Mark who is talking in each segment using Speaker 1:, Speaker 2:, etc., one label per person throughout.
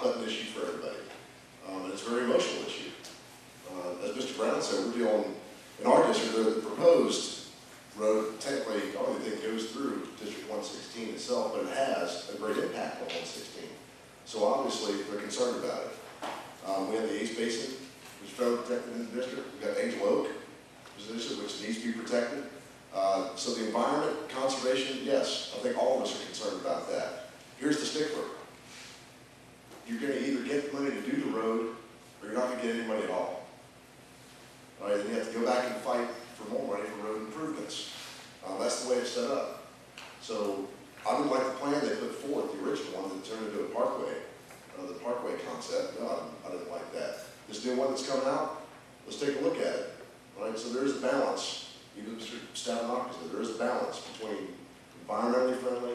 Speaker 1: hot button issue for everybody. And it's a very emotional issue. As Mr. Brown said, we're dealing, in our district, the proposed road, technically, I don't even think goes through District 116 itself, but it has a great impact on 116. So obviously, they're concerned about it. We have the East Basin, which is federally protected in the district. We've got Angel Oak, which needs to be protected. So the environment, conservation, yes, I think all of us are concerned about that. Here's the stickler. You're going to either get money to do the road, or you're not going to get any money at all. All right, then you have to go back and fight for more money for road improvements. That's the way it's set up. So I didn't like the plan they put forth, the original one that turned into a parkway, the parkway concept. No, I didn't like that. This new one that's coming out, let's take a look at it. All right, so there is a balance. Even Mr. Stavronakis said there is a balance between environmentally friendly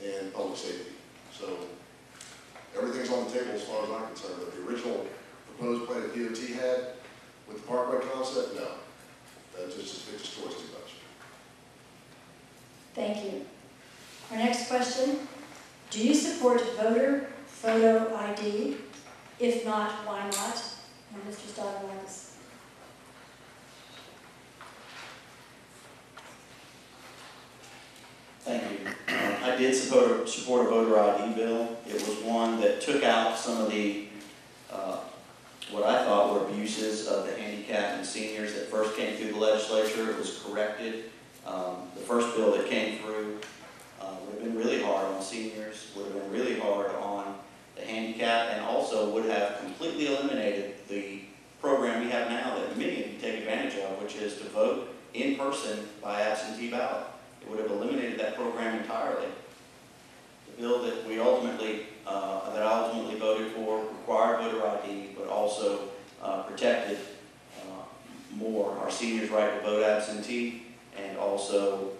Speaker 1: and public safety. So everything's on the table as far as I'm concerned. But the original proposed plan that DOT had with the parkway concept, no. It just destroys too much.
Speaker 2: Thank you. Our next question, do you support voter photo ID? If not, why not? And Mr. Stavronakis.
Speaker 3: Thank you. I did support a voter ID bill. It was one that took out some of the, what I thought were abuses of the handicapped and seniors that first came through the legislature. It was corrected. The first bill that came through would have been really hard on seniors, would have been really hard on the handicapped, and also would have completely eliminated the program we have now that many of you take advantage of, which is to vote in person by absentee ballot. It would have eliminated that program entirely. The bill that we ultimately, that I ultimately voted for required voter ID, but also protected more our seniors' right to vote absentee, and also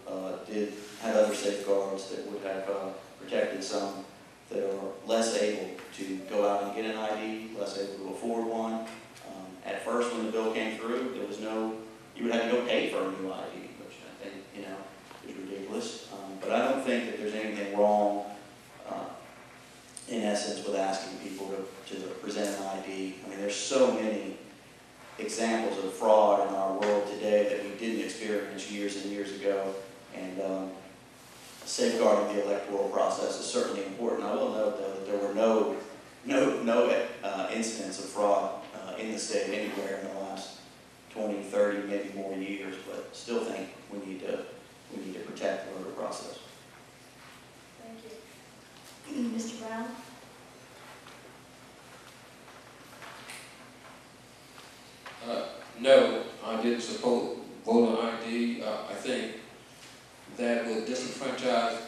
Speaker 3: did have other safeguards that would have protected some that are less able to go out and get an ID, less able to afford one. At first, when the bill came through, there was no, you would have to go pay for a new ID, which I think, you know, is ridiculous. But I don't think that there's anything wrong, in essence, with asking people to present an ID. I mean, there's so many examples of fraud in our world today that we didn't experience years and years ago, and safeguarding the electoral process is certainly important. I will note, though, that there were no incidents of fraud in the state anywhere in the last 20, 30, maybe more years, but still think we need to protect the voter process.
Speaker 2: Thank you. Mr. Brown?
Speaker 4: No, I didn't support voter ID. I think that would disenfranchise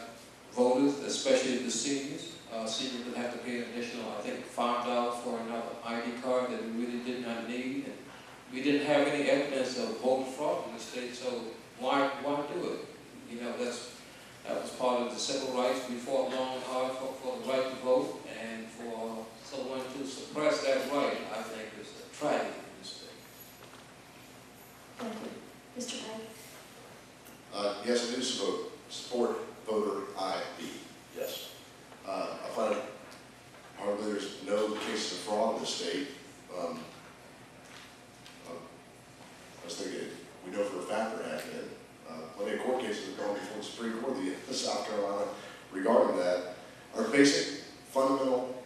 Speaker 4: voters, especially the seniors. Seniors would have to pay an additional, I think, $5 for another ID card that we really did not need. And we didn't have any evidence of voter fraud in the state, so why do it? You know, that was part of the civil rights. We fought long and hard for the right to vote, and for someone to suppress that right, I think is a tragedy in the state.
Speaker 2: Thank you. Mr. Pike?
Speaker 1: Yes, I do support voter ID. Yes. I find hardly there's no cases of fraud in the state. I was thinking, we know for a fact there have been. Plenty of court cases have gone before the Supreme Court of South Carolina regarding that. Our basic fundamental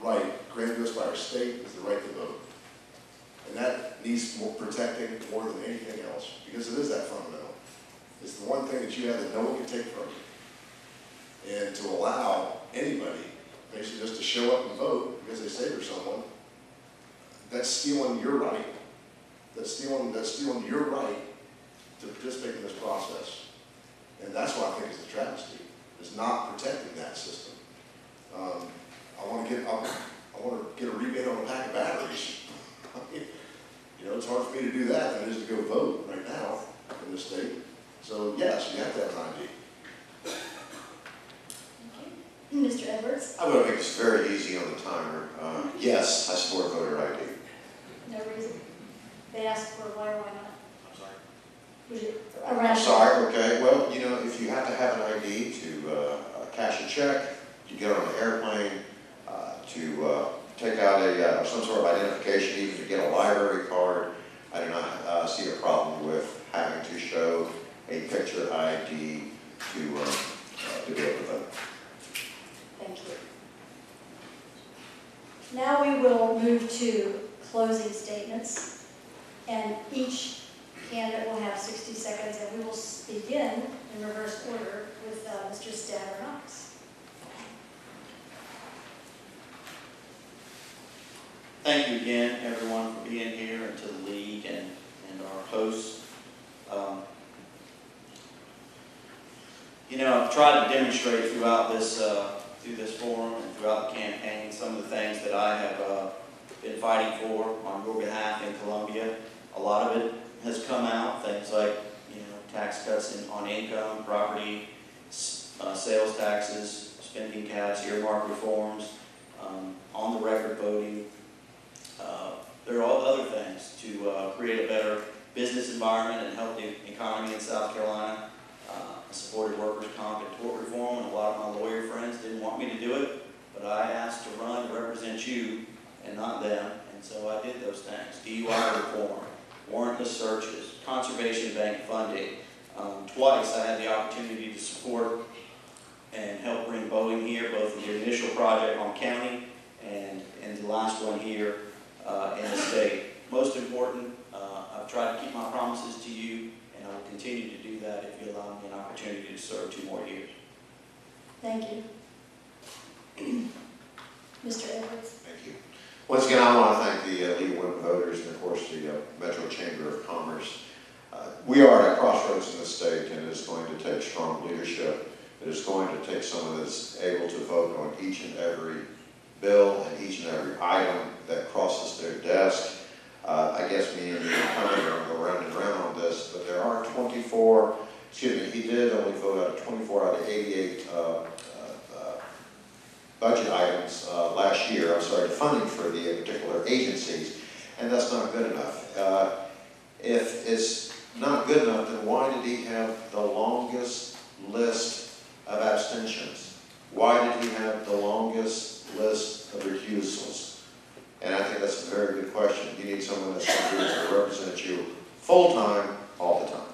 Speaker 1: right granted to us by our state is the right to vote. And that needs more protecting more than anything else, because it is that fundamental. It's the one thing that you have that no one can take from you. And to allow anybody basically just to show up and vote because they say they're someone, that's stealing your right. That's stealing your right to participate in this process. And that's what I think is a travesty, is not protecting that system. I want to get a rebate on a pack of batteries. You know, it's hard for me to do that than it is to go vote right now in this state. So yes, you have to have an ID.
Speaker 2: Mr. Edwards?
Speaker 5: I'm going to make this very easy on the timer. Yes, I support voter ID.
Speaker 2: No reason. They asked for why or why not?
Speaker 5: I'm sorry.
Speaker 2: Was it a
Speaker 5: I'm
Speaker 2: rational?
Speaker 5: sorry, okay. Well, you know, if you have to have an ID to cash a check, to get on an airplane, to take out some sort of identification, even to get a library card. I do not see a problem with having to show a picture ID to be able to vote.
Speaker 2: Thank you. Now we will move to closing statements, and each candidate will have 60 seconds, and we will begin in reverse order with Mr. Stavronox.
Speaker 3: Thank you again, everyone, for being here, and to the league and our hosts. You know, I've tried to demonstrate throughout this through this forum and throughout the campaign some of the things that I have been fighting for on your behalf in Columbia. A lot of it has come out, things like, you know, tax cuts on income, property, sales taxes, spending caps, earmark reforms, on the record voting. There are all other things to create a better business environment and help the economy in South Carolina. I supported workers' comp and tort reform, and a lot of my lawyer friends didn't want me to do it, but I asked to run to represent you and not them, and so I did those things. DUI reform, warrantless searches, conservation bank funding. Twice I had the opportunity to support and help bring voting here, both in the initial project on county and in the last one here in the state. Most important, I've tried to keep my promises to you, and I will continue to do that if you allow me an opportunity to serve 2 more years.
Speaker 2: Thank you. Mr. Edwards.
Speaker 5: Thank you. Once again, I want to thank the League of Women Voters and, of course, the Metro Chamber of Commerce. We are at a crossroads in the state, and it is going to take strong leadership. It is going to take someone that's able to vote on each and every bill and each and every item that crosses their desk. I guess me and you are kind of going to go round and round on this, but there are 24, excuse me, he did only vote out of 24 out of 88 budget items last year, funding for the particular agencies, and that's not good enough. If it's not good enough, then why did he have the longest list of abstentions? Why did he have the longest list of recusals? And I think that's a very good question. You need someone that's going to represent you full-time, all the time.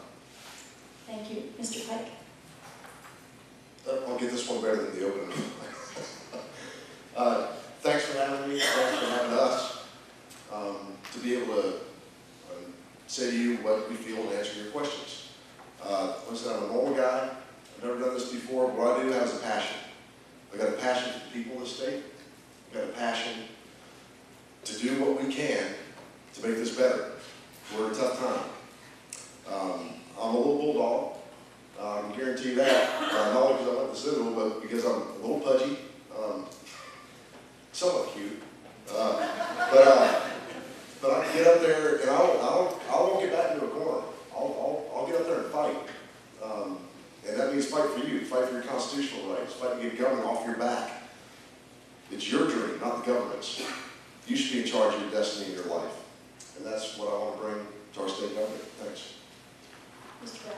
Speaker 2: Thank you. Mr. Pike.
Speaker 1: I'll get this one better than the opening. Thanks for having me. Thanks for having us. To be able to say to you what we feel and answer your questions. Listen, I'm a normal guy. I've never done this before, but what I do have is a passion. I've got a passion for the people of the state. I've got a passion to do what we can to make this better. We're in a tough time. I'm a little bulldog. I can guarantee that, not only because I went to Citadel, but because I'm a little pudgy, somewhat cute. But I can get up there and I won't get back into a corner. I'll get up there and fight. And that means fight for you, fight for your constitutional rights, fight to get government off your back. It's your dream, not the government's. You should be in charge of your destiny and your life. And that's what I want to bring to our state government. Thanks.
Speaker 2: Mr. Brown.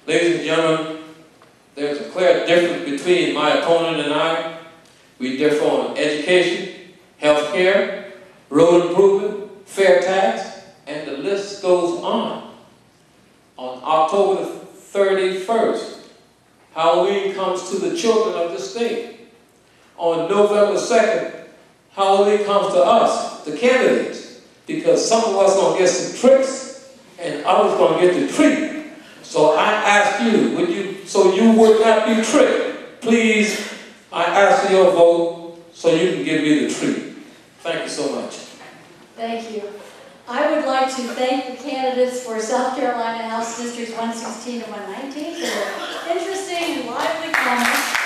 Speaker 4: Ladies and gentlemen, there's a clear difference between my opponent and I. We differ on education, health care, road improvement, fair tax, and the list goes on. On October the 31st, Halloween comes to the children of the state. On November 2nd, Halloween comes to us, the candidates, because some of us going to get some tricks and others going to get the treat. So I ask you, so you would not be tricked, please, I ask for your vote so you can give me the treat. Thank you so much.
Speaker 2: Thank you. I would like to thank the candidates for South Carolina House Districts 116 and 119 for their interesting and lively comments.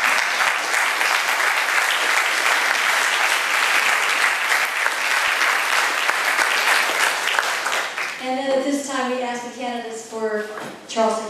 Speaker 2: And then at this time, we ask the candidates for Charleston